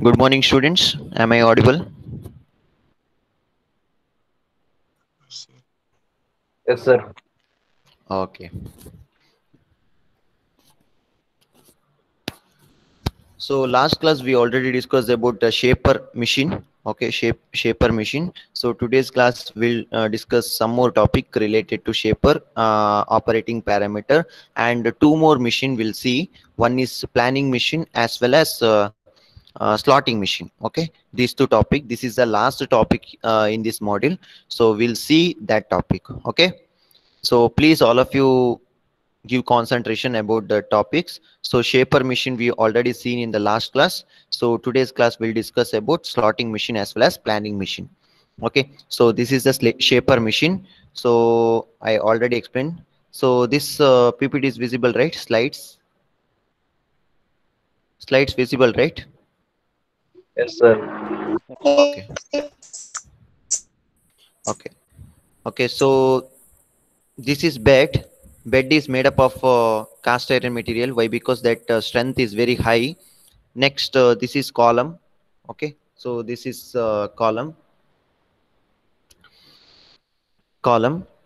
Good morning, students. Am I audible? Yes, sir. Okay. So last class we already discussed about the shaper machine. Okay, shaper machine. So today's class will discuss some more topic related to shaper operating parameter, and two more machine we'll see. One is planning machine as well as slotting machine. Okay, these two topic. This is the last topic in this module. So we'll see that topic. Okay. So please, all of you, give concentration about the topics. So shaper machine we already seen in the last class. So today's class will discuss about slotting machine as well as planning machine. Okay. So this is the shaper machine. So I already explained. So this PPT is visible, right? Slides visible, right? Yes, sir. Okay. Okay. Okay. So this is bed is made up of cast iron material. Why? Because that strength is very high. Next, this is column. Okay, so this is column.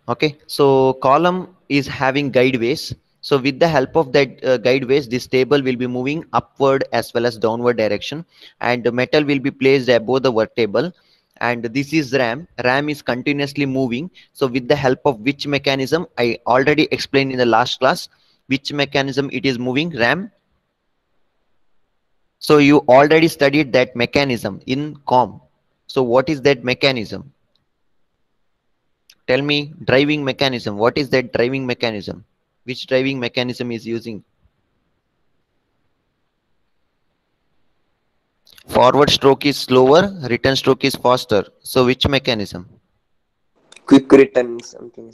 Okay, so column is having guideways. So with the help of that guideways, this table will be moving upward as well as downward direction, and the metal will be placed above the work table. And this is ram is continuously moving. So with the help of which mechanism, I already explained in the last class, which mechanism it is moving, ram. So you already studied that mechanism in com. So what is that mechanism? Tell me, driving mechanism. What is that driving mechanism? Which driving mechanism is using? Forward stroke is slower, return stroke is faster. So which mechanism? Quick return something.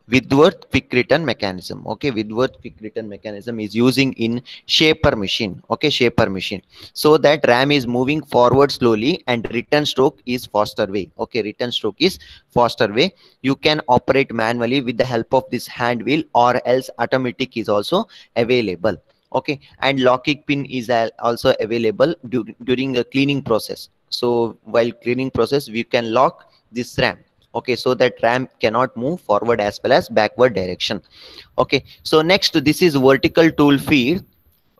Whitworth quick return mechanism. Okay, Whitworth quick return mechanism is using in shaper machine. Okay, shaper machine. So that ram is moving forward slowly and return stroke is faster way. Okay, return stroke is faster way. You can operate manually with the help of this hand wheel, or else automatic is also available. Okay, and locking pin is also available during the cleaning process. So while cleaning process, we can lock this ram. Okay, so that ram cannot move forward as well as backward direction. Okay, so next, this is vertical tool feed.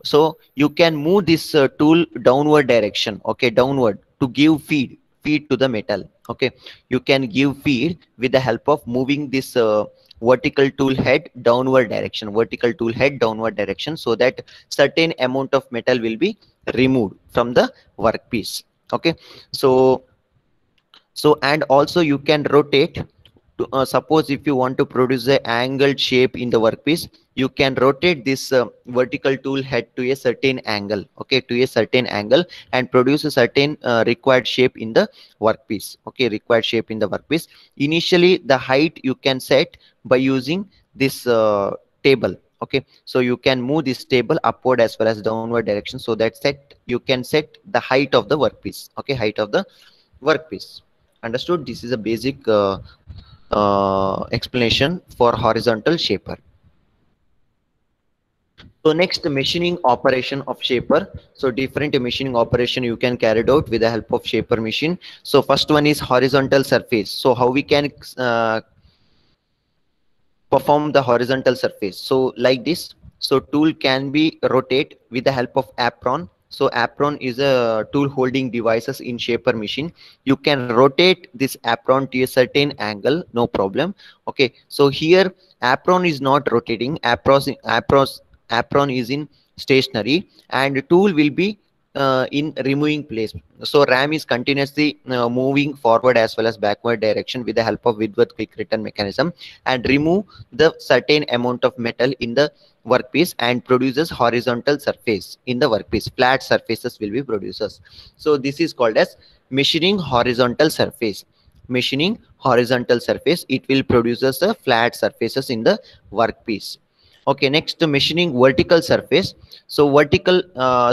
So you can move this tool downward direction. Okay, downward to give feed to the metal. Okay, you can give feed with the help of moving this vertical tool head downward direction, so that certain amount of metal will be removed from the workpiece. Okay, so and also you can rotate to, suppose if you want to produce a angled shape in the workpiece, you can rotate this vertical tool head to a certain angle. Okay, to a certain angle, and produce a certain required shape in the workpiece. Okay, required shape in the workpiece. Initially the height you can set by using this table. Okay, so you can move this table upward as well as downward direction, so that you can set the height of the workpiece. Okay, height of the workpiece. Understood? This is a basic explanation for horizontal shaper. So next, machining operation of shaper. So different machining operation you can carry it out with the help of shaper machine. So first one is horizontal surface. So how we can perform the horizontal surface? So like this. So tool can be rotate with the help of apron. So apron is a tool holding devices in shaper machine. You can rotate this apron to a certain angle, no problem. Okay, so here apron is not rotating. Apron is in stationary, and tool will be in removing place. So ram is continuously moving forward as well as backward direction with the help of Whitworth quick return mechanism, and remove the certain amount of metal in the workpiece, and produces horizontal surface in the workpiece. Flat surfaces will be producers. So this is called as machining horizontal surface. Machining horizontal surface, it will produces the flat surfaces in the workpiece. Okay, next, machining vertical surface. So vertical,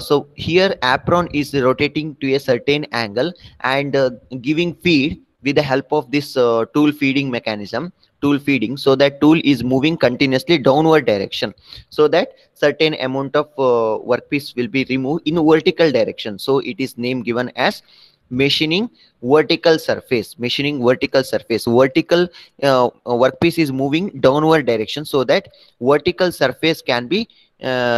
so here apron is rotating to a certain angle, and giving feed with the help of this tool feeding mechanism. tool feeding, so that tool is moving continuously downward direction, so that certain amount of workpiece will be removed in vertical direction. So it is name given as machining vertical surface. Machining vertical surface. Vertical workpiece is moving downward direction, so that vertical surface can be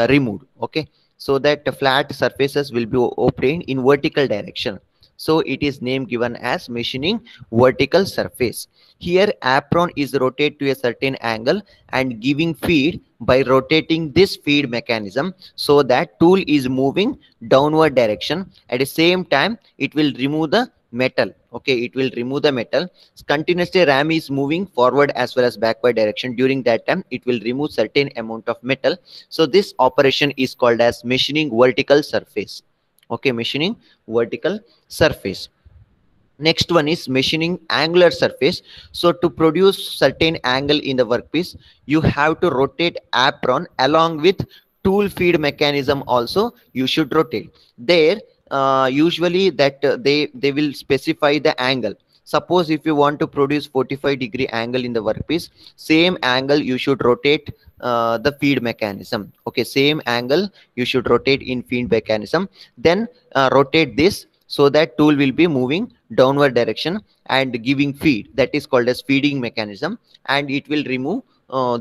removed. Okay, so that the flat surfaces will be obtained in vertical direction. So it is name given as machining vertical surface. Here apron is rotated to a certain angle and giving feed by rotating this feed mechanism, so that tool is moving downward direction. At the same time, it will remove the metal. Okay, it will remove the metal. Continuously ram is moving forward as well as backward direction. During that time, it will remove certain amount of metal. So this operation is called as machining vertical surface. Okay, machining vertical surface. Next one is machining angular surface. So to produce certain angle in the workpiece, you have to rotate apron along with tool feed mechanism also. You should rotate there. Usually that they will specify the angle. Suppose if you want to produce 45-degree angle in the workpiece, same angle you should rotate the feed mechanism. Okay, same angle you should rotate in feed mechanism. Then rotate this, so that tool will be moving downward direction and giving feed. That is called as feeding mechanism, and it will remove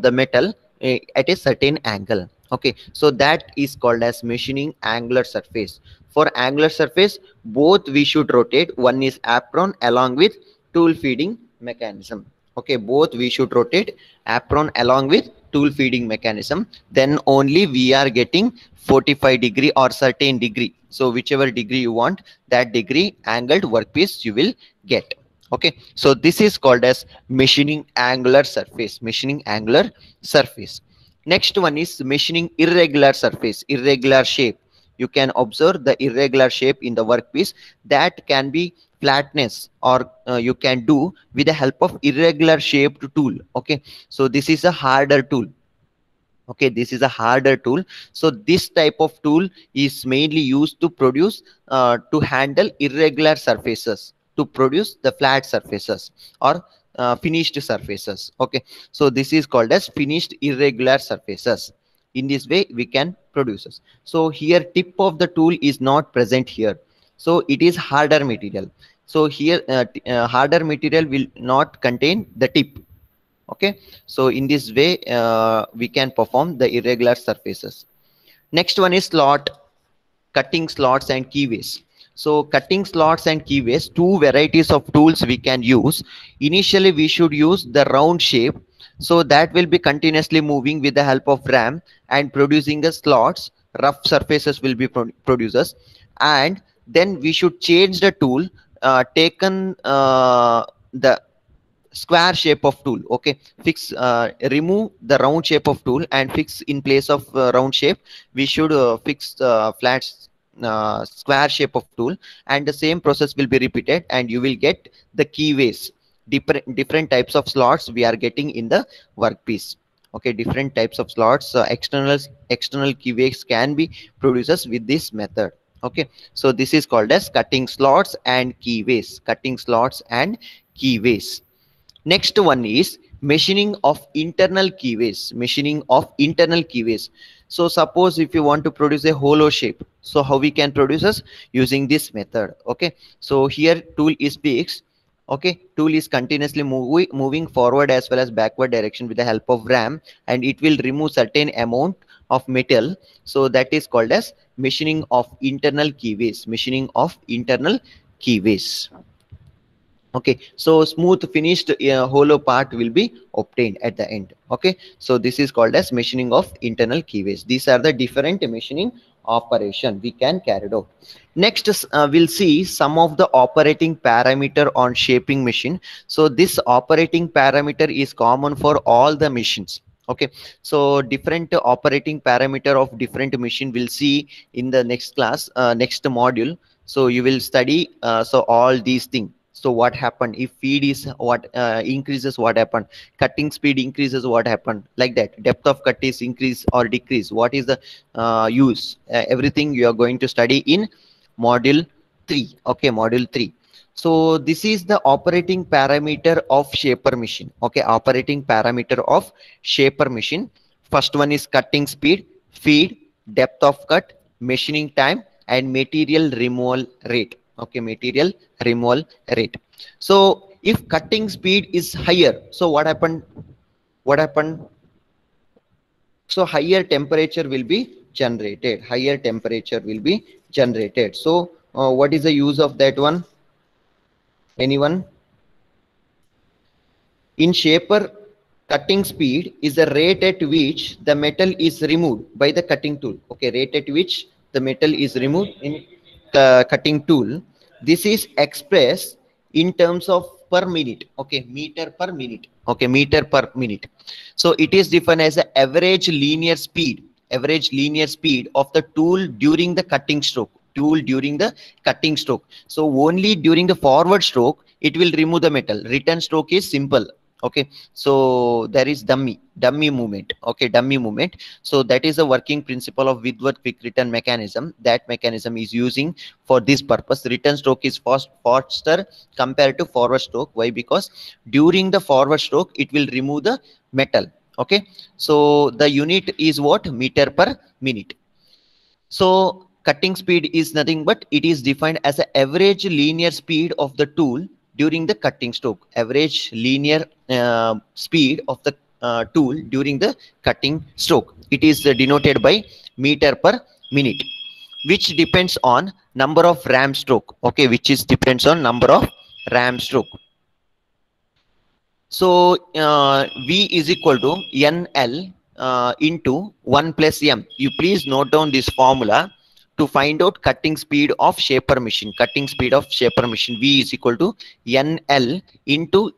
the metal at a certain angle. Okay, so that is called as machining angular surface. For angular surface, both we should rotate. One is apron along with tool feeding mechanism. Okay, both we should rotate apron along with tool feeding mechanism. Then only we are getting 45-degree or certain degree. So whichever degree you want, that degree angled workpiece you will get. Okay, so this is called as machining angular surface. Machining angular surface. Next one is machining irregular surface. Irregular shape. You can observe the irregular shape in the workpiece. That can be flatness, or you can do with the help of irregular shaped tool. Okay, so this is a harder tool. Okay, this is a harder tool. So this type of tool is mainly used to produce to handle irregular surfaces, to produce the flat surfaces or finished surfaces. Okay, so this is called as finished irregular surfaces. In this way we can produce this. So here tip of the tool is not present here, so it is harder material. So here harder material will not contain the tip. Okay, so in this way we can perform the irregular surfaces. Next one is slot, cutting slots and keyways. So cutting slots and keyways, two varieties of tools we can use. Initially we should use the round shape, so that will be continuously moving with the help of ram and producing the slots. Rough surfaces will be producers. And then we should change the tool, taken the square shape of tool. Okay, fix remove the round shape of tool and fix in place of round shape. We should fix flat square shape of tool, and the same process will be repeated, and you will get the keyways. Different types of slots we are getting in the workpiece. Okay, different types of slots. External keyways can be produced with this method. Okay, so this is called as cutting slots and keyways. Cutting slots and keyways. Next one is machining of internal keyways. Machining of internal keyways. So suppose if you want to produce a hollow shape, so how we can produce this? Using this method. Okay, so here tool is fixed. Okay, tool is continuously moving forward as well as backward direction with the help of ram, and it will remove certain amount of metal. So that is called as machining of internal keyways. Machining of internal keyways. Okay, so smooth finished hollow part will be obtained at the end. Okay, so this is called as machining of internal keyways. These are the different machining operation we can carry out. Next we'll see some of the operating parameter on shaping machine. So this operating parameter is common for all the machines. Okay, so different operating parameter of different machine we'll see in the next class, next module. So you will study so all these things. So what happened if feed is what increases, what happened, cutting speed increases, what happened, like that, depth of cut is increase or decrease, what is the use, everything you are going to study in module 3. Okay, module 3. So this is the operating parameter of shaper machine. Okay, operating parameter of shaper machine. First one is cutting speed, feed, depth of cut, machining time, and material removal rate. Okay, material removal rate. So if cutting speed is higher, so what happened? What happened? So higher temperature will be generated. Higher temperature will be generated. So what is the use of that one? Anyone? In shaper, cutting speed is the rate at which the metal is removed by the cutting tool. Okay, rate at which the metal is removed in the cutting tool. This is expressed in terms of per minute. Okay, meter per minute. Okay, meter per minute. So it is defined as the average linear speed. Average linear speed of the tool during the cutting stroke. Tool during the cutting stroke. So only during the forward stroke it will remove the metal. Return stroke is simple. Okay, so there is dummy movement. Okay, dummy movement. So that is a working principle of Whitworth quick return mechanism. That mechanism is using for this purpose. Return stroke is faster compared to forward stroke. Why? Because during the forward stroke it will remove the metal. Okay, so the unit is what? Meter per minute. So cutting speed is nothing but it is defined as the average linear speed of the tool during the cutting stroke. Average linear speed of the tool during the cutting stroke. It is denoted by meter per minute, which depends on number of ram stroke. Okay, which is depends on number of ram stroke. So V is equal to NL into 1 plus M. You please note down this formula to find out cutting speed of shaper machine. Cutting speed of shaper machine. V is equal to NL into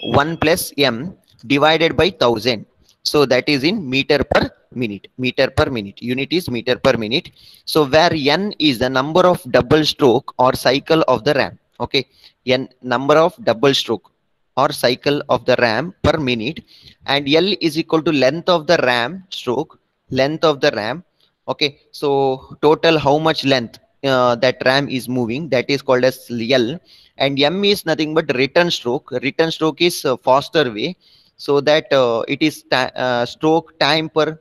1 plus M divided by 1000. So that is in meter per minute. Meter per minute. Unit is meter per minute. So where N is the number of double stroke or cycle of the ram. Okay. N number of double stroke or cycle of the ram per minute, and L is equal to length of the ram stroke, length of the ram. Okay, so total how much length that ram is moving, that is called as L. And M is nothing but return stroke. Return stroke is faster way, so that it is stroke time per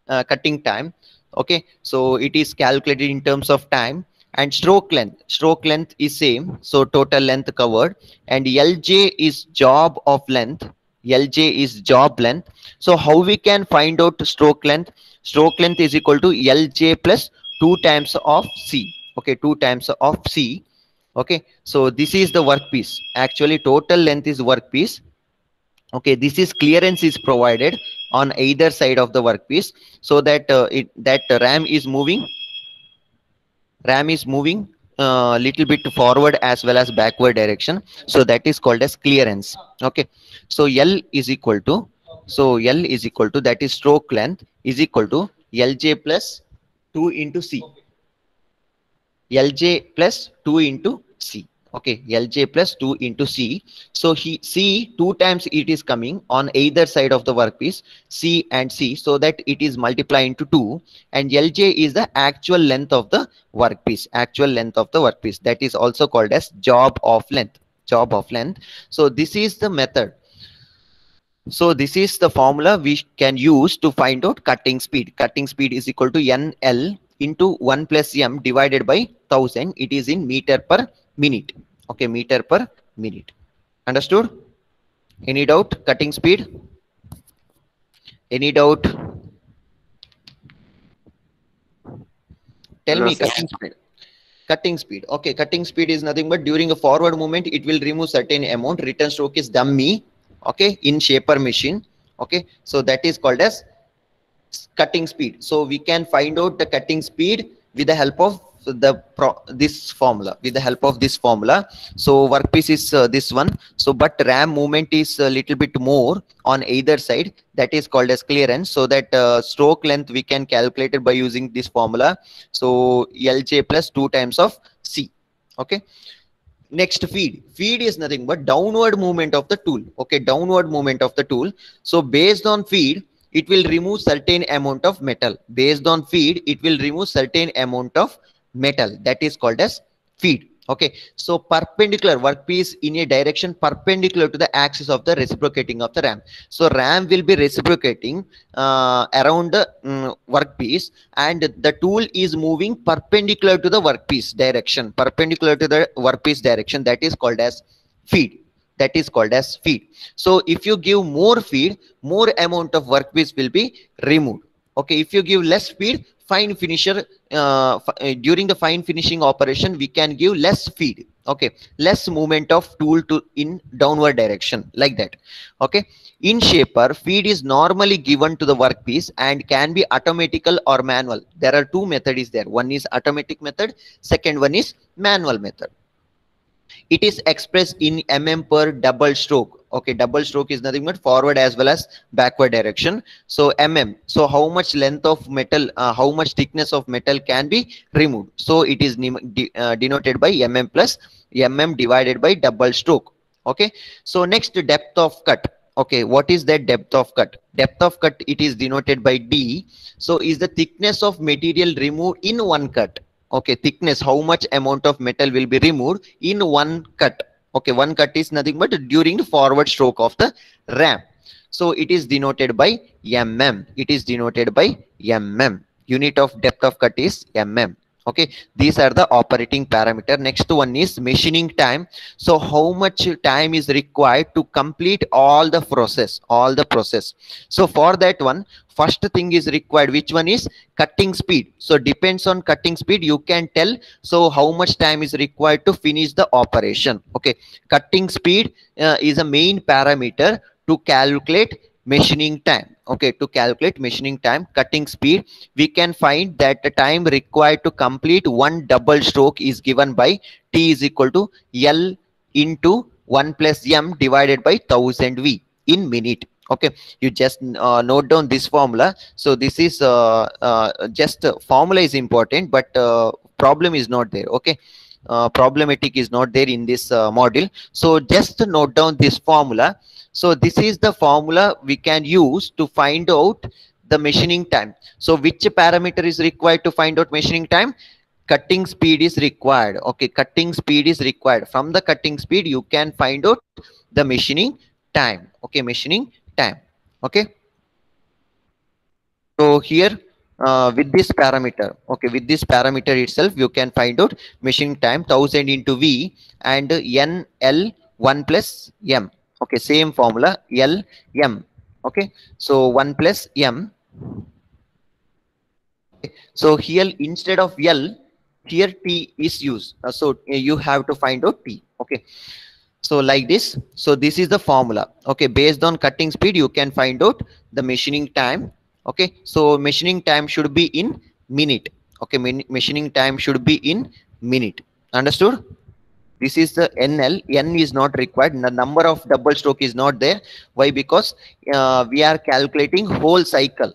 cutting time. Okay, so it is calculated in terms of time. And stroke length is same, so total length covered. And LJ is job of length. LJ is job length. So how we can find out stroke length? Stroke length is equal to LJ plus 2 times of C. Okay, 2 times of C. Okay, so this is the workpiece. Actually total length is workpiece. Okay, this is clearance is provided on either side of the workpiece, so that that ram is moving little bit forward as well as backward direction, so that is called as clearance. Okay, so L is equal to, that is stroke length is equal to LJ plus 2 into C. LJ plus 2 into C. Okay, LJ plus 2 into C. So C 2 times it is coming on either side of the workpiece, C and C, so that it is multiplied into 2. And LJ is the actual length of the workpiece. Actual length of the workpiece. That is also called as job of length. Job of length. So this is the method. So this is the formula we can use to find out cutting speed. Cutting speed is equal to NL into 1 plus M divided by 1000. It is in meter per minute. Okay, meter per minute. Understood? Any doubt? Cutting speed? Any doubt? Tell me, cutting speed. Cutting speed. Okay, cutting speed is nothing but during a forward movement, it will remove certain amount. Return stroke is dummy. Okay, in shaper machine. Okay, so that is called as cutting speed. So we can find out the cutting speed with the help of this formula. With the help of this formula. So workpiece is this one. So but ram movement is a little bit more on either side. That is called as clearance. So that stroke length we can calculate it by using this formula. So LJ plus 2 times of C. Okay. Next, feed is nothing but downward movement of the tool. Okay, downward movement of the tool. So based on feed, it will remove certain amount of metal. Based on feed, it will remove certain amount of metal. That is called as feed. Okay, so perpendicular workpiece in a direction perpendicular to the axis of the reciprocating of the ram. So ram will be reciprocating around the workpiece, and the tool is moving perpendicular to the workpiece direction, perpendicular to the workpiece direction. That is called as feed. That is called as feed. So if you give more feed, more amount of workpiece will be removed. Okay, if you give less feed, fine finisher, during the fine finishing operation we can give less feed. Okay, less movement of tool to in downward direction, like that. Okay, in shaper, feed is normally given to the workpiece and can be automatical or manual. There are two methods is there. One is automatic method, second one is manual method. It is expressed in per double stroke. Okay, double stroke is nothing but forward as well as backward direction. So so how much length of metal, how much thickness of metal can be removed, so it is denoted by plus divided by double stroke. Okay, so next, depth of cut. Okay, what is that depth of cut? Depth of cut, it is denoted by D. So is the thickness of material removed in one cut. Okay, thickness, how much amount of metal will be removed in one cut. Okay, one cut is nothing but during the forward stroke of the ram. So it is denoted by it is denoted by unit of depth of cut is Okay, these are the operating parameter. Next one is machining time. So how much time is required to complete all the process. So for that one, first thing is required, which one is cutting speed. So depends on cutting speed, you can tell so how much time is required to finish the operation. Okay, cutting speed is a main parameter to calculate machining time. Okay, to calculate machining time, cutting speed, we can find that the time required to complete one double stroke is given by T is equal to L into 1 plus M divided by 1000 V in minute. Okay, you just note down this formula. So this is just formula is important, but problem is not there. Okay, problematic is not there in this module. So just note down this formula. So this is the formula we can use to find out the machining time. So which parameter is required to find out machining time? Cutting speed is required. Okay, cutting speed is required. From the cutting speed you can find out the machining time. Okay, machining time. Okay, so here with this parameter, okay, with this parameter itself you can find out machining time 1000 into V and NL 1 plus M. Okay, same formula, L M. Okay, so 1 plus M. So here instead of L, here T is used. So you have to find out T. Okay, so like this. So this is the formula. Okay, based on cutting speed you can find out the machining time. Okay, so machining time should be in minute. Okay, machining time should be in minute. Understood? This is the NL. N is not required. The number of double stroke is not there. Why? Because we are calculating whole cycle.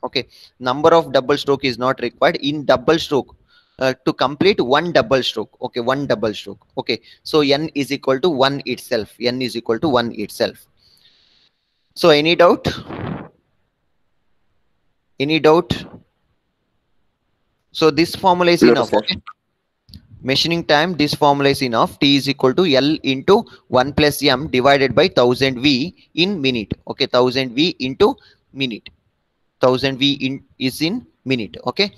Okay, number of double stroke is not required in double stroke. To complete one double stroke. Okay, one double stroke. Okay, so N is equal to 1 itself. N is equal to 1 itself. So any doubt? Any doubt? So this formula is enough. Okay, machining time, this formula is enough. T is equal to L into 1 plus M divided by 1000 V in minute. Okay, 1000 V into minute. 1000 V is in minute. Okay,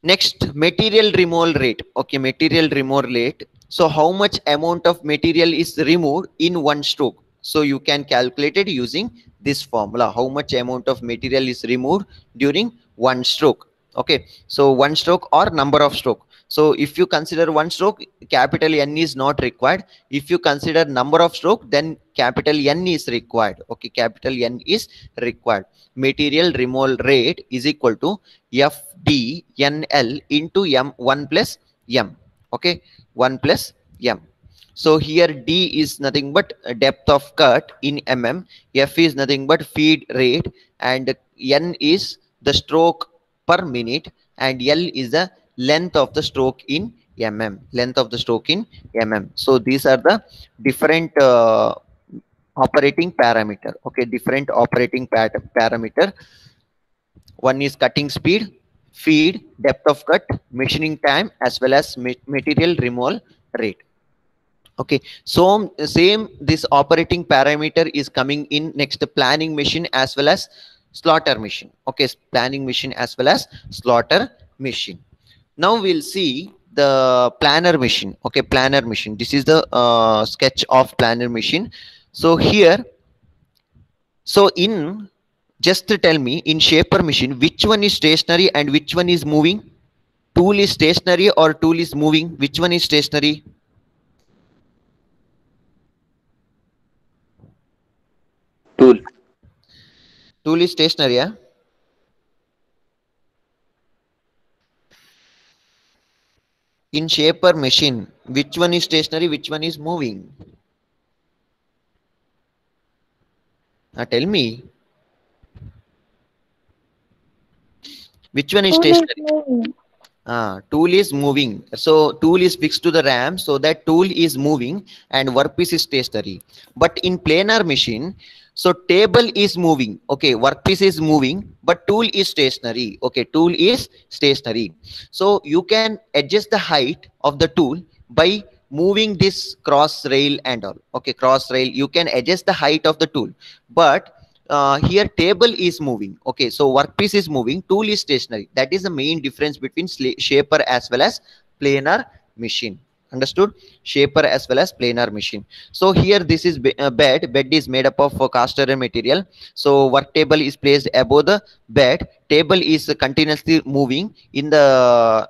next, material removal rate. Okay, material removal rate. So how much amount of material is removed in one stroke? So you can calculate it using this formula. How much amount of material is removed during one stroke? Okay, so one stroke or number of stroke. So if you consider one stroke, capital N is not required. If you consider number of stroke, then capital N is required. Okay, capital N is required. Material removal rate is equal to FDNL into M1 plus M. Okay, 1 plus M. So here D is nothing but depth of cut in mm, F is nothing but feed rate, and N is the stroke per minute, and L is the length of the stroke in mm. Length of the stroke in mm. So these are the different operating parameter. Okay, different operating parameter. One is cutting speed, feed, depth of cut, machining time, as well as material removal rate. Okay, so same this operating parameter is coming in next planning machine as well as slaughter machine. Okay, planning machine as well as slaughter machine. Now we'll see the planner machine. Okay, planner machine, this is the sketch of planner machine. So here, so in, just tell me in shaper machine which one is stationary and which one is moving. Tool is stationary or tool is moving? Which one is stationary? Tool. Tool is stationary, yeah? In shaper machine, which one is stationary, which one is moving? Tell me, which one is Tool is stationary? moving. Tool is moving. So tool is fixed to the RAM, so that tool is moving and workpiece is stationary. But in planar machine, so table is moving. Okay, workpiece is moving, but tool is stationary. Okay, tool is stationary. So you can adjust the height of the tool by moving this cross rail and all. Okay, cross rail, you can adjust the height of the tool, but here table is moving. Okay, so workpiece is moving, tool is stationary. That is the main difference between shaper as well as planar machine. Understood? Shaper as well as planar machine. So here this is bed is made up of cast iron material. So work table is placed above the bed, table is continuously moving in the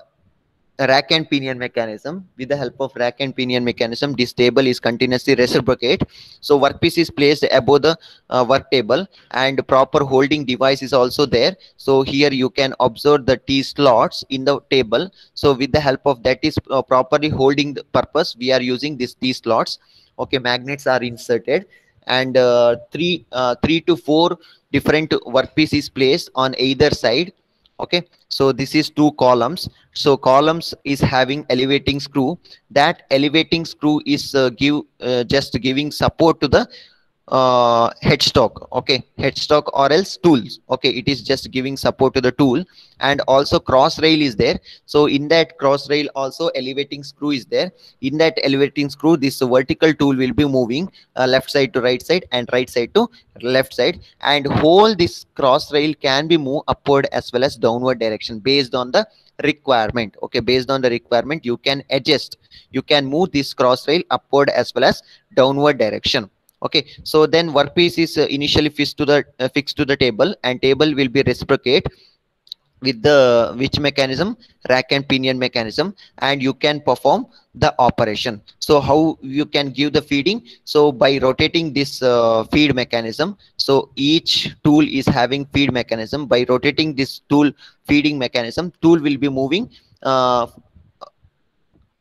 rack and pinion mechanism. With the help of rack and pinion mechanism, this table is continuously reciprocate. So workpiece is placed above the work table, and proper holding device is also there. So here you can observe the T slots in the table. So with the help of that is properly holding the purpose, we are using this T slots. Okay, magnets are inserted, and three to four different workpiece is placed on either side. Okay, so this is two columns. So columns is having elevating screw. That elevating screw is just giving support to the headstock. Okay, headstock or else tools. Okay, it is just giving support to the tool. And also cross rail is there. So in that cross rail also elevating screw is there. In that elevating screw, this vertical tool will be moving left side to right side and right side to left side, and whole this cross rail can be moved upward as well as downward direction based on the requirement. Okay, based on the requirement, you can adjust, you can move this cross rail upward as well as downward direction. Okay, so then workpiece is initially fixed to the table, and table will be reciprocate with the which mechanism, rack and pinion mechanism, and you can perform the operation. So how you can give the feeding? So by rotating this feed mechanism. So each tool is having feed mechanism. By rotating this tool feeding mechanism, tool will be moving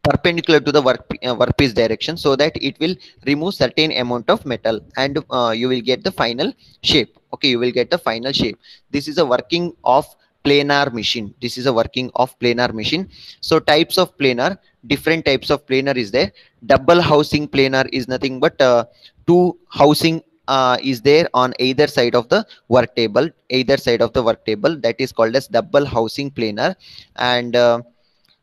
perpendicular to the workpiece direction, so that it will remove certain amount of metal, and you will get the final shape. Okay, you will get the final shape. This is a working of planar machine. This is a working of planar machine. So types of planar, different types of planar is there. Double housing planar is nothing but two housing is there on either side of the work table, either side of the work table, that is called as double housing planar. And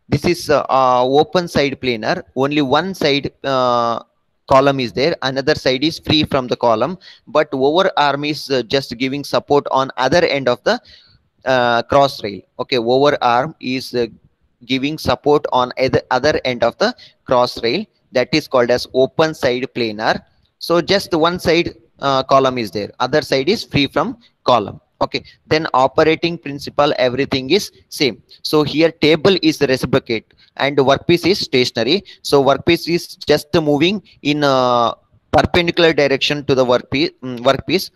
this is open side planar. Only one side column is there, another side is free from the column, but over arm is just giving support on other end of the cross rail. Okay, over arm is giving support on other end of the cross rail. That is called as open side planar. So just one side column is there, other side is free from column. Okay, then operating principle, everything is same. So here table is reciprocate and workpiece is stationary. So workpiece is just moving in a perpendicular direction to the workpiece.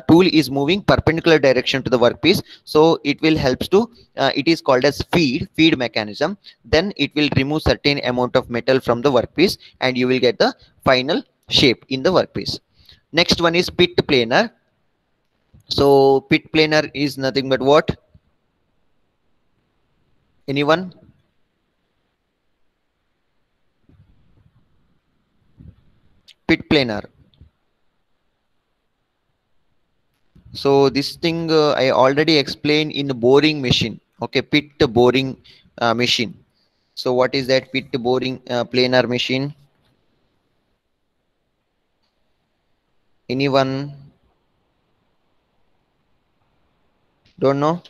Tool is moving perpendicular direction to the workpiece, so it will helps to it is called as feed mechanism. Then it will remove certain amount of metal from the workpiece, and you will get the final shape in the workpiece. Next one is pit planar. So pit planar is nothing but what? Anyone? Pit planar. So this thing I already explained in boring machine. Okay, pit boring machine. So what is that pit boring planar machine? Anyone don't know?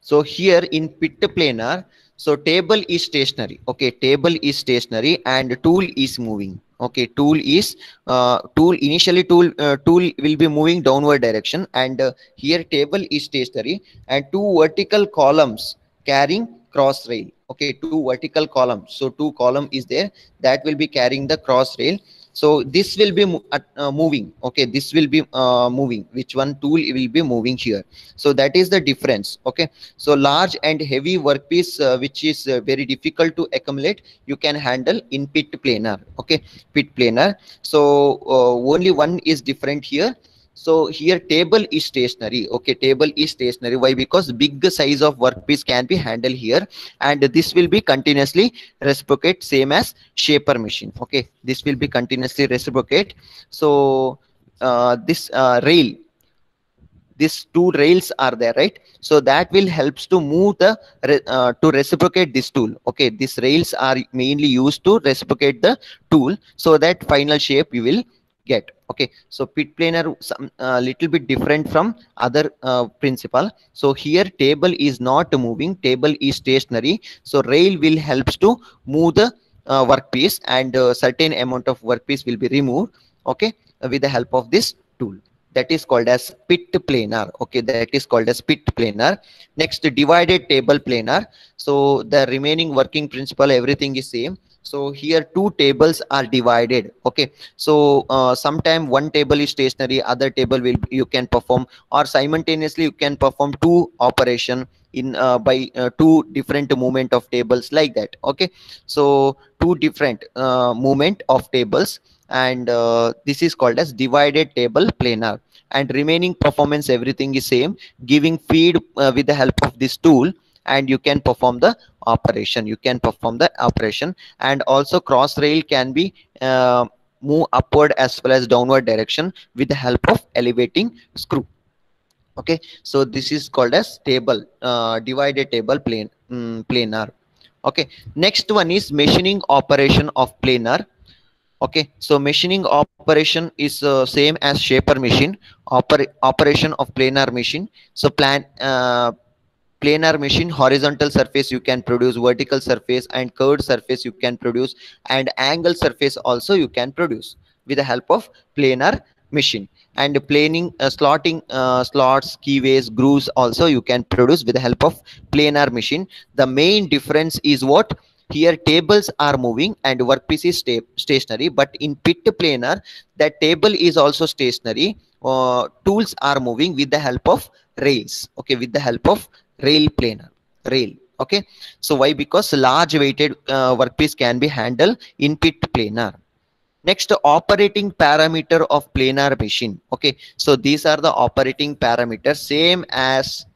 So here in pit planar, so table is stationary. Okay, table is stationary and tool is moving. Okay, tool initially tool will be moving downward direction, and here table is stationary and two vertical columns carrying cross rail. Okay, two vertical columns. So two column is there that will be carrying the cross rail. So this will be moving. Okay, this will be moving. Which one tool will be moving here? So that is the difference. Okay, so large and heavy workpiece which is very difficult to accumulate, you can handle in pit planar. Okay, pit planar. So only one is different here. So here table is stationary. Okay, table is stationary. Why? Because big size of workpiece can be handled here, and this will be continuously reciprocate, same as shaper machine. Okay, this will be continuously reciprocate. So this rail, these two rails are there, right? So that will helps to move the to reciprocate this tool. Okay, these rails are mainly used to reciprocate the tool, so that final shape you will get. Okay, so pit planar some little bit different from other principle. So here table is not moving, table is stationary, so rail will helps to move the workpiece, and certain amount of workpiece will be removed. Okay, with the help of this tool, that is called as pit planar. Okay, that is called as pit planar. Next, divided table planar. So the remaining working principle, everything is same. So here two tables are divided. Okay, so sometime one table is stationary, other table will you can perform, or simultaneously you can perform two operation in by two different movement of tables, like that. Okay, so two different movement of tables, and this is called as divided table planar. And remaining performance, everything is same, giving feed with the help of this tool, and you can perform the operation, and also cross rail can be move upward as well as downward direction with the help of elevating screw. Okay, so this is called as table divided table planar. Okay, next one is machining operation of planar. Okay, so machining operation is same as shaper machine. Operation of planar machine. So planar machine, horizontal surface you can produce, vertical surface and curved surface you can produce, and angle surface also you can produce with the help of planar machine. And planing slotting slots, keyways, grooves also you can produce with the help of planar machine. The main difference is what? Here tables are moving and workpiece is stationary, but in pit planar that table is also stationary. Tools are moving with the help of rails. Okay, with the help of rail planar rail. Okay, so why? Because large weighted workpiece can be handled in pit planar. Next, operating parameter of planar machine. Okay, so these are the operating parameters, same as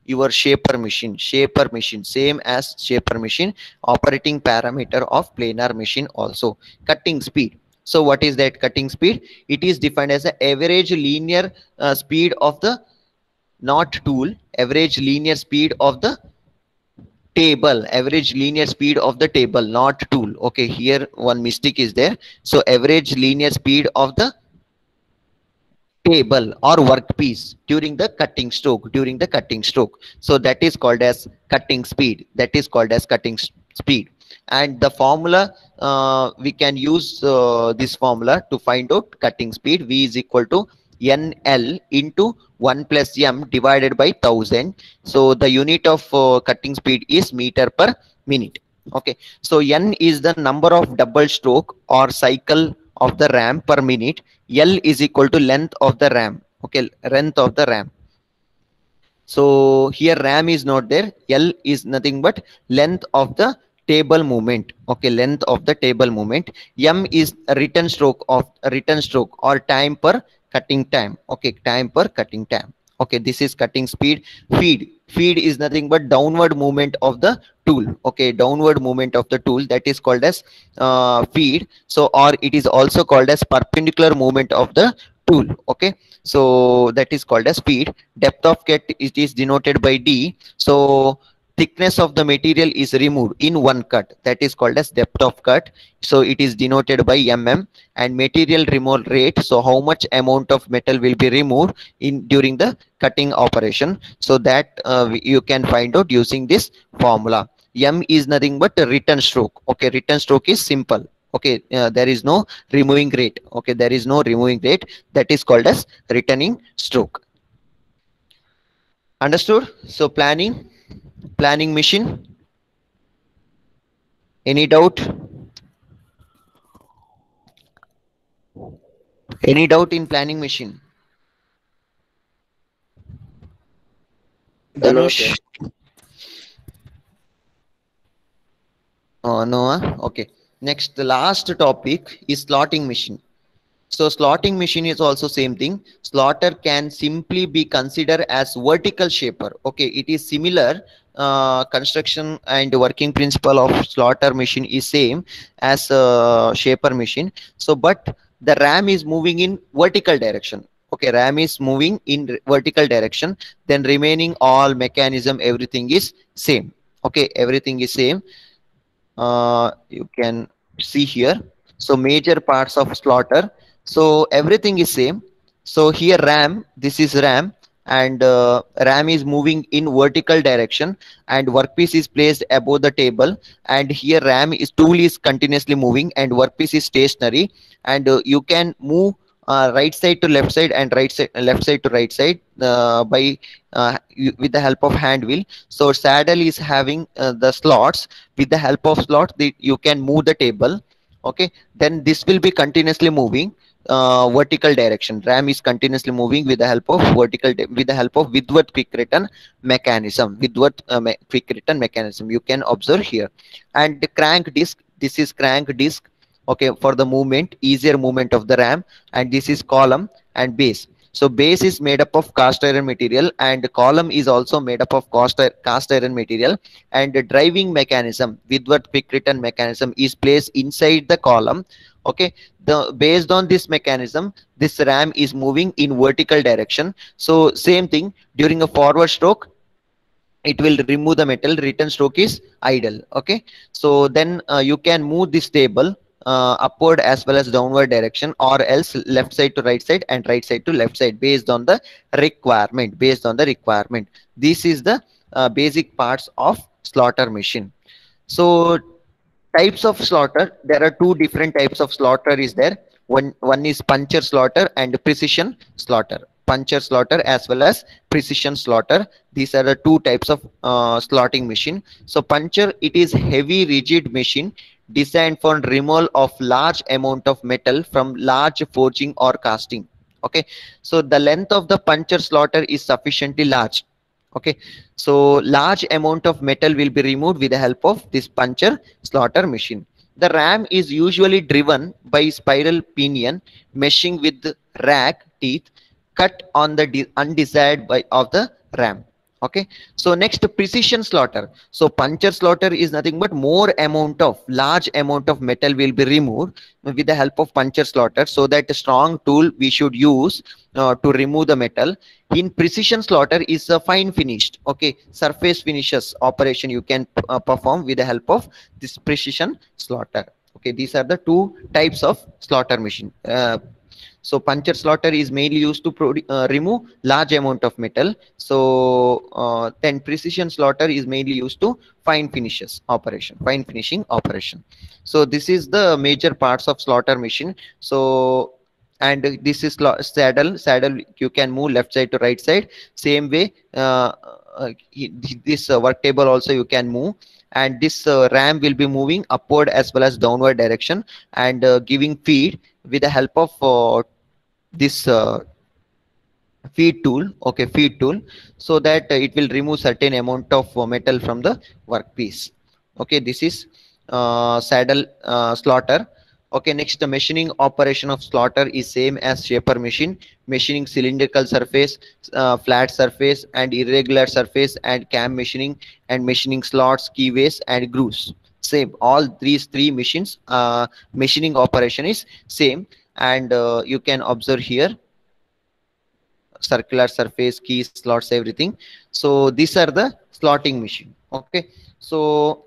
your shaper machine, same as shaper machine. Operating parameter of planar machine also. Cutting speed. So what is that cutting speed? It is defined as the average linear speed of the, not tool, average linear speed of the table, average linear speed of the table, not tool. Okay, here one mistake is there. So average linear speed of the table or workpiece during the cutting stroke. So that is called as cutting speed, speed. And the formula, we can use this formula to find out cutting speed. V is equal to nl into 1 plus m divided by 1000. So the unit of cutting speed is meter per minute. Okay, so n is the number of double stroke or cycle of the ram per minute. L is equal to length of the ram. Okay, length of the ram. So here ram is not there. L is nothing but length of the table movement. Okay, length of the table movement. M is a return stroke or time per cutting time. Okay, time per cutting time. Okay, this is cutting speed. Feed is nothing but downward movement of the tool. Okay, downward movement of the tool, that is called as feed. So, or it is also called as perpendicular movement of the tool. Okay, so that is called as feed. Depth of cut, it is denoted by D. So thickness of the material is removed in one cut, that is called as depth of cut. So it is denoted by mm. And material removal rate, so how much amount of metal will be removed in during the cutting operation. So that you can find out using this formula. M is nothing but a return stroke. Okay, return stroke is simple. Okay, there is no removing rate. Okay, there is no removing rate, that is called as returning stroke. Understood? So planning machine, any doubt? Any doubt in planning machine? No, sir. Danush? No. Okay. Next, the last topic is slotting machine. So slotting machine is also same thing. Slotter can simply be considered as vertical shaper. Okay, it is similar. Construction and working principle of slotter machine is same as shaper machine. So, but the ram is moving in vertical direction. Okay, ram is moving in vertical direction. Then remaining all mechanism, everything is same. Okay, everything is same. You can see here. So major parts of slaughter, so everything is same. So here ram, this is ram, and ram is moving in vertical direction, and workpiece is placed above the table, and here ram is tool is continuously moving and workpiece is stationary, and you can move right side to left side and left side to right side by with the help of hand wheel. So saddle is having the slots. With the help of slot, you can move the table. Okay, then this will be continuously moving vertical direction. Ram is continuously moving with the help of with the help of Whitworth quick return mechanism. Quick return mechanism, you can observe here. And the crank disc, this is crank disc. Okay, for the movement, easier movement of the ram. And this is column and base. So base is made up of cast iron material, and column is also made up of cast iron material. And the driving mechanism, Whitworth quick return mechanism, is placed inside the column. Okay, the based on this mechanism, this ram is moving in vertical direction. So same thing, during a forward stroke, it will remove the metal. Return stroke is idle. Okay, so then you can move this table upward as well as downward direction, or else left side to right side and right side to left side, based on the requirement. This is the basic parts of slaughter machine. So types of slaughter, there are two different types of slaughter is there. One is puncher slaughter and precision slaughter. Puncher slaughter as well as precision slaughter, these are the two types of slotting machine. So puncher, it is heavy rigid machine designed for removal of large amount of metal from large forging or casting. Okay, so the length of the puncher slaughter is sufficiently large. Okay, so large amount of metal will be removed with the help of this puncher slaughter machine. The ram is usually driven by spiral pinion meshing with the rack teeth cut on the undesired by of the ram. Okay, so next, precision slaughter. So puncher slaughter is nothing but large amount of metal will be removed with the help of puncher slaughter, so that a strong tool we should use to remove the metal. In precision slaughter is a fine finished, okay, surface finishes operation you can perform with the help of this precision slaughter. Okay, these are the two types of slaughter machine. So puncher slaughter is mainly used to remove large amount of metal. So then precision slaughter is mainly used to fine finishing operation. So this is the major parts of slaughter machine. So, and this is saddle you can move left side to right side. Same way, this work table also you can move. And this ram will be moving upward as well as downward direction, and giving feed with the help of this feed tool. Okay, feed tool, so that it will remove certain amount of metal from the workpiece. Okay, this is saddle slaughter. Okay, next, the machining operation of slaughter is same as shaper machine. Machining cylindrical surface, flat surface, and irregular surface, and cam machining, and machining slots, keyways, and grooves. Same. All these three machines, machining operation is same, and you can observe here circular surface, keys, slots, everything. So these are the slotting machine. Okay, so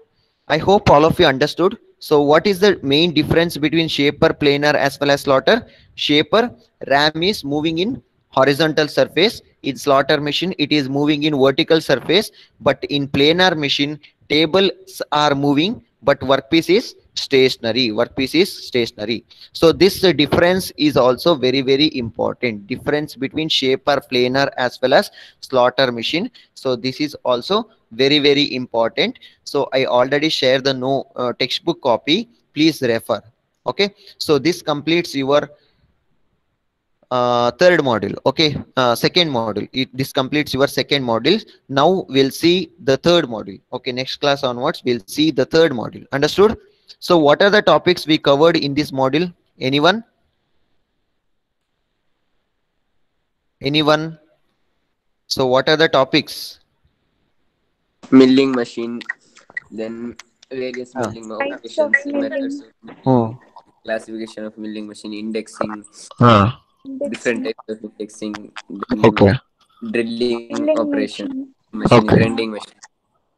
I hope all of you understood. So what is the main difference between shaper, planer, as well as slaughter? Shaper, ram is moving in horizontal surface. In slaughter machine, it is moving in vertical surface. But in planar machine, tables are moving, but workpiece is stationary. Workpiece is stationary. So this difference is also very, very important. Difference between shaper, planer, as well as slaughter machine. So this is also very, very important. So I already shared the no textbook copy. Please refer. Okay. So this completes your third module. Okay, second module. This completes your second module. Now we'll see the third module. Okay, next class onwards we'll see the third module. Understood? So what are the topics we covered in this module? Anyone? Anyone? So what are the topics? Milling machine, then various Ah. milling Types of operations, methods milling, of milling, Oh. classification of milling machine, indexing, Ah. different indexing, types of indexing, then Okay. drilling milling operation, machine, machine, Okay. grinding machine,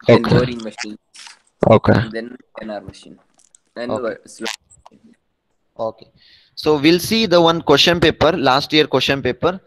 then Okay. boring machine, Okay. then NR machine, and Okay. slow. Okay. So we'll see the one question paper, last year question paper.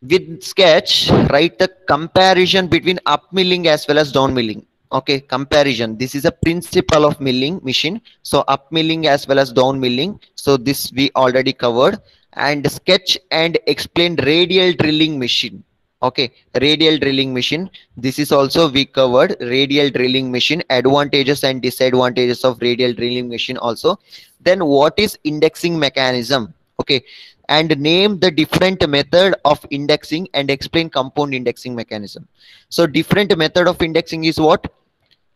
With sketch, write the comparison between up milling as well as down milling. Okay, comparison. This is a principle of milling machine. So up milling as well as down milling. So this we already covered. And sketch and explain radial drilling machine. Okay, radial drilling machine. This is also we covered radial drilling machine, advantages and disadvantages of radial drilling machine also. Then what is indexing mechanism? Okay, and name the different method of indexing and explain compound indexing mechanism. So different method of indexing is what?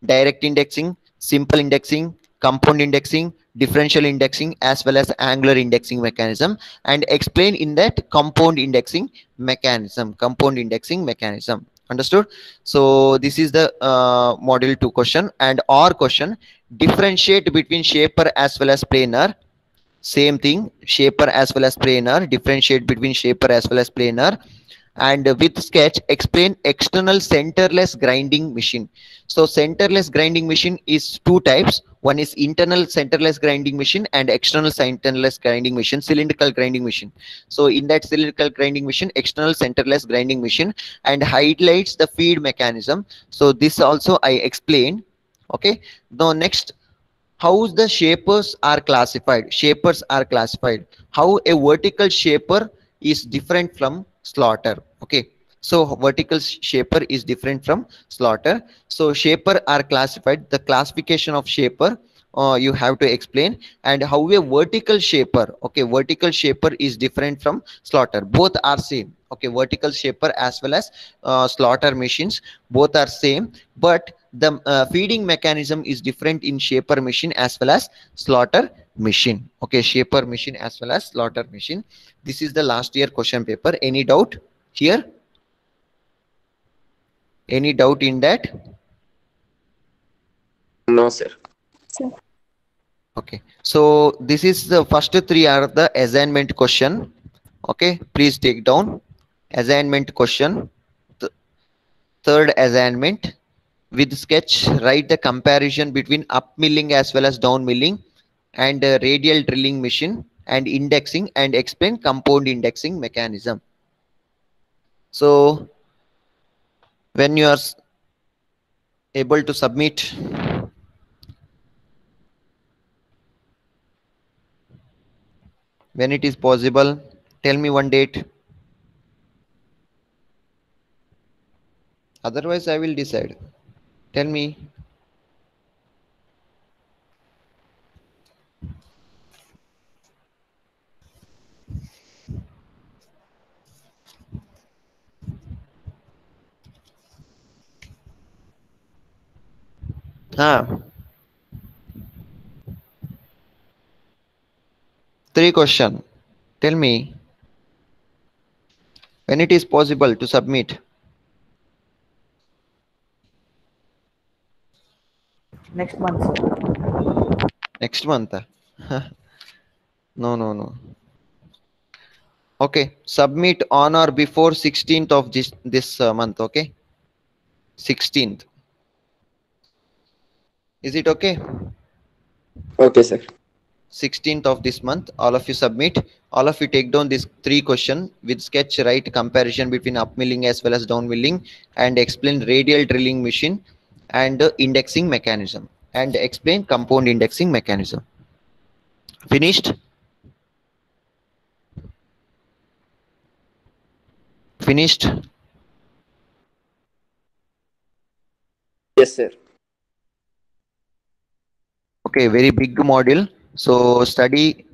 Direct indexing, simple indexing, compound indexing, differential indexing, as well as angular indexing mechanism, and explain in that compound indexing mechanism. Compound indexing mechanism. Understood? So this is the module 2 question. And our question, differentiate between shaper as well as planar. Same thing, shaper as well as planar. Differentiate between shaper as well as planar. And with sketch, explain external centerless grinding machine. So centerless grinding machine is two types. One is internal centerless grinding machine and external centerless grinding machine, cylindrical grinding machine. So in that cylindrical grinding machine, external centerless grinding machine, and highlights the feed mechanism. So this also I explained. Okay. Now next, how the shapers are classified. Shapers are classified. How a vertical shaper is different from slaughter. Okay, so vertical shaper is different from slaughter. So shaper are classified. The classification of shaper you have to explain. And how a vertical shaper, okay, vertical shaper is different from slaughter. Both are same. Okay, vertical shaper as well as slaughter machines, both are same, but the feeding mechanism is different in shaper machine as well as slaughter machine. Okay, shaper machine as well as slaughter machine. This is the last year question paper. Any doubt here? Any doubt in that? No, sir. so Okay, so this is the first three are the assignment question. Okay, please take down assignment question. Th- Third assignment, with sketch, write the comparison between up milling as well as down milling, and radial drilling machine, and indexing, and explain compound indexing mechanism. So when you are able to submit, when it is possible, tell me one date. Otherwise I will decide. Tell me. Ah, Three question. Tell me when it is possible to submit. Next month, sir. Next month. No, no, no. Okay, submit on or before 16th of this month. Okay, 16th. Is it okay? Okay, sir. 16th of this month, all of you submit. All of you take down this three question with sketch, right, comparison between up milling as well as down milling, and explain radial drilling machine and indexing mechanism, and explain compound indexing mechanism. Finished? Finished? Yes, sir. Okay, very big module. So study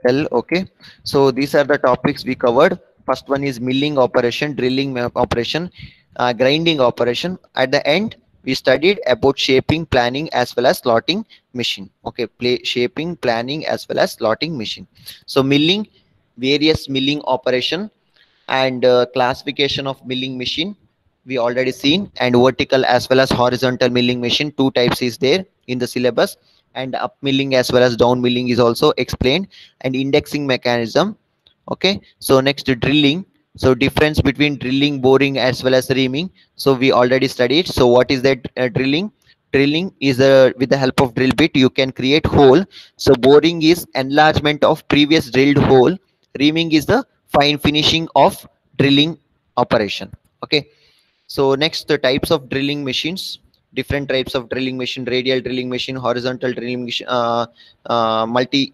well. Okay, so these are the topics we covered. First one is milling operation, drilling operation, grinding operation. At the end we studied about shaping, planning as well as slotting machine. Okay, shaping, planning as well as slotting machine. So milling, various milling operation, and classification of milling machine we already seen, and vertical as well as horizontal milling machine, two types is there in the syllabus, and up milling as well as down milling is also explained, and indexing mechanism. Okay, so next drilling. So difference between drilling, boring as well as reaming, so we already studied. So what is that? Drilling, drilling is with the help of drill bit you can create hole. So boring is enlargement of previous drilled hole. Reaming is the fine finishing of drilling operation. Okay, so next, the types of drilling machines. Different types of drilling machine: radial drilling machine, horizontal drilling machine, multi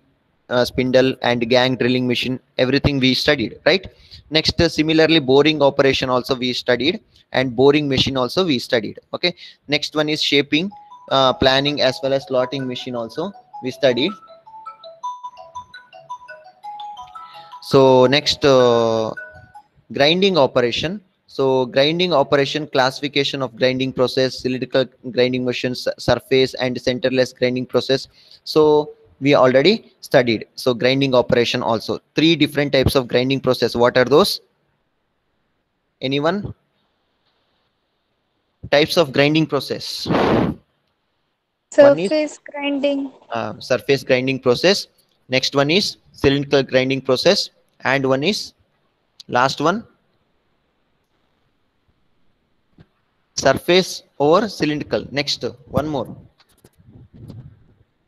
spindle and gang drilling machine. Everything we studied, right? Next, similarly boring operation also we studied, and boring machine also we studied. Okay, next one is shaping, planning as well as slotting machine also we studied. So next, grinding operation. So grinding operation, classification of grinding process, cylindrical grinding machines, surface and centerless grinding process. So we already studied. So grinding operation also, three different types of grinding process. What are those? Anyone? Types of grinding process. One is Surface grinding. surface grinding process. Next one is cylindrical grinding process, and one is last one, surface or cylindrical. Next one more,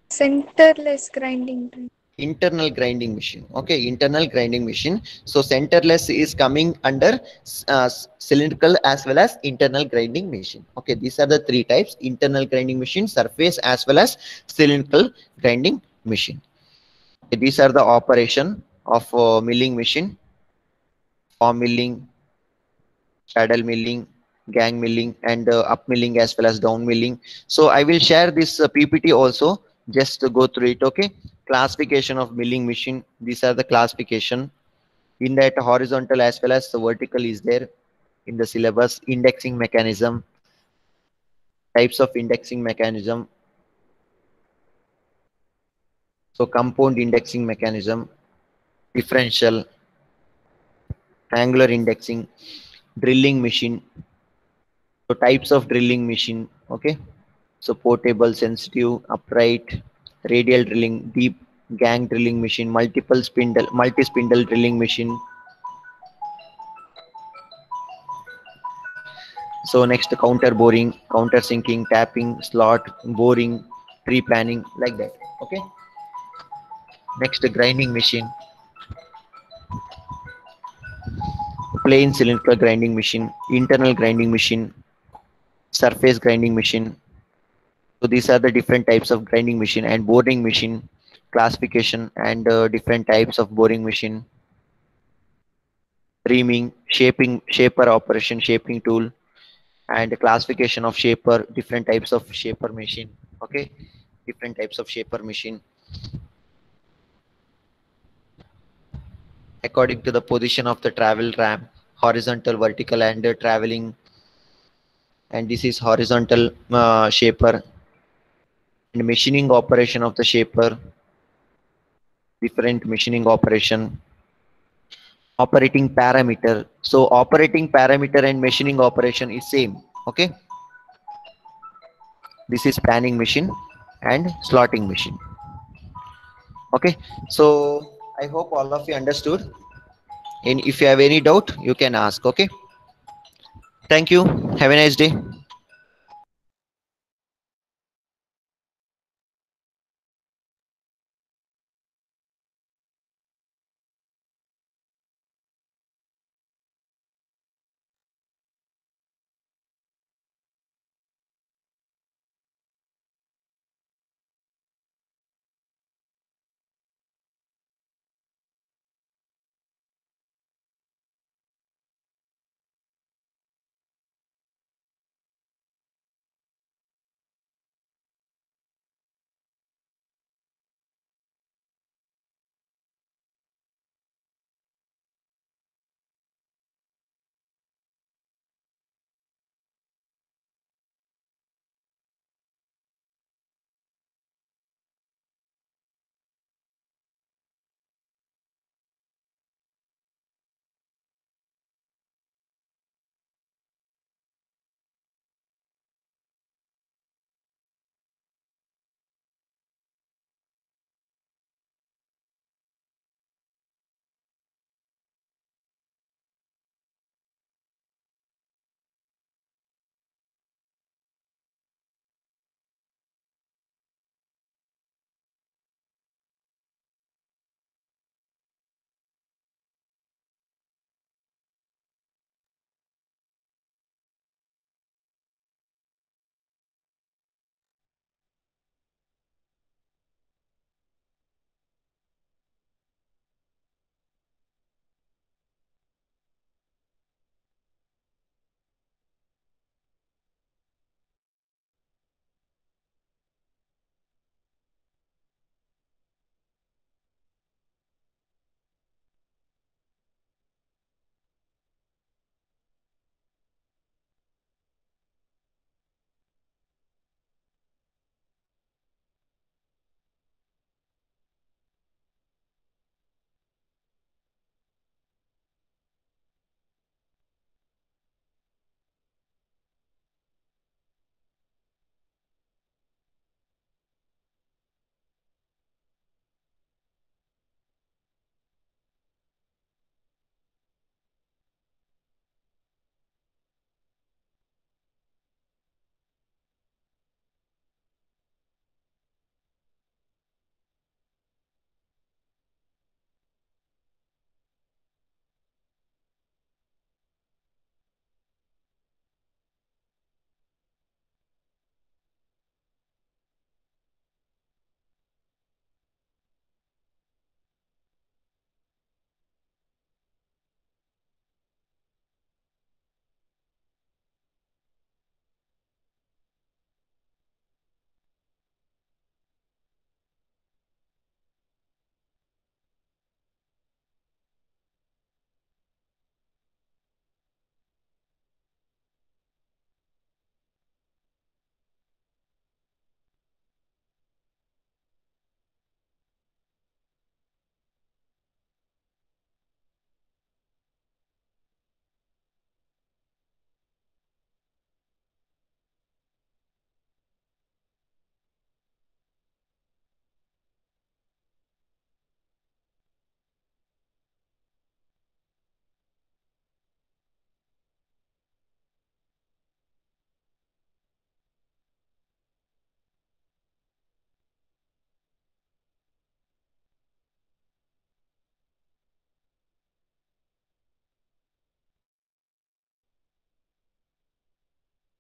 Centerless grinding. internal grinding machine. Okay, internal grinding machine. So centerless is coming under cylindrical as well as internal grinding machine. Okay, these are the three types: internal grinding machine, surface as well as cylindrical grinding machine. Okay, these are the operation of milling machine: form milling, saddle milling, gang milling, and up milling as well as down milling. So I will share this PPT also, just to go through it. Okay, classification of milling machine. These are the classification. In that, horizontal as well as the vertical is there in the syllabus. Indexing mechanism, types of indexing mechanism. So compound indexing mechanism, differential, angular indexing, drilling machine. So types of drilling machine. Okay, so portable, sensitive, upright, radial drilling, deep gang drilling machine, multi spindle drilling machine. So next, counter boring, counter sinking, tapping, slot, boring, tree planning, like that. Okay, next, grinding machine, plain cylindrical grinding machine, internal grinding machine, surface grinding machine. So these are the different types of grinding machine. And boring machine, classification and different types of boring machine. Reaming, shaping, shaper operation, shaping tool, and classification of shaper, different types of shaper machine. Okay, different types of shaper machine according to the position of the travel ram, horizontal, vertical, and traveling. And this is horizontal shaper, and machining operation of the shaper, different machining operation, operating parameter. So operating parameter and machining operation is same. Okay, this is panning machine and slotting machine. Okay, so I hope all of you understood, and if you have any doubt you can ask. Okay, thank you, have a nice day.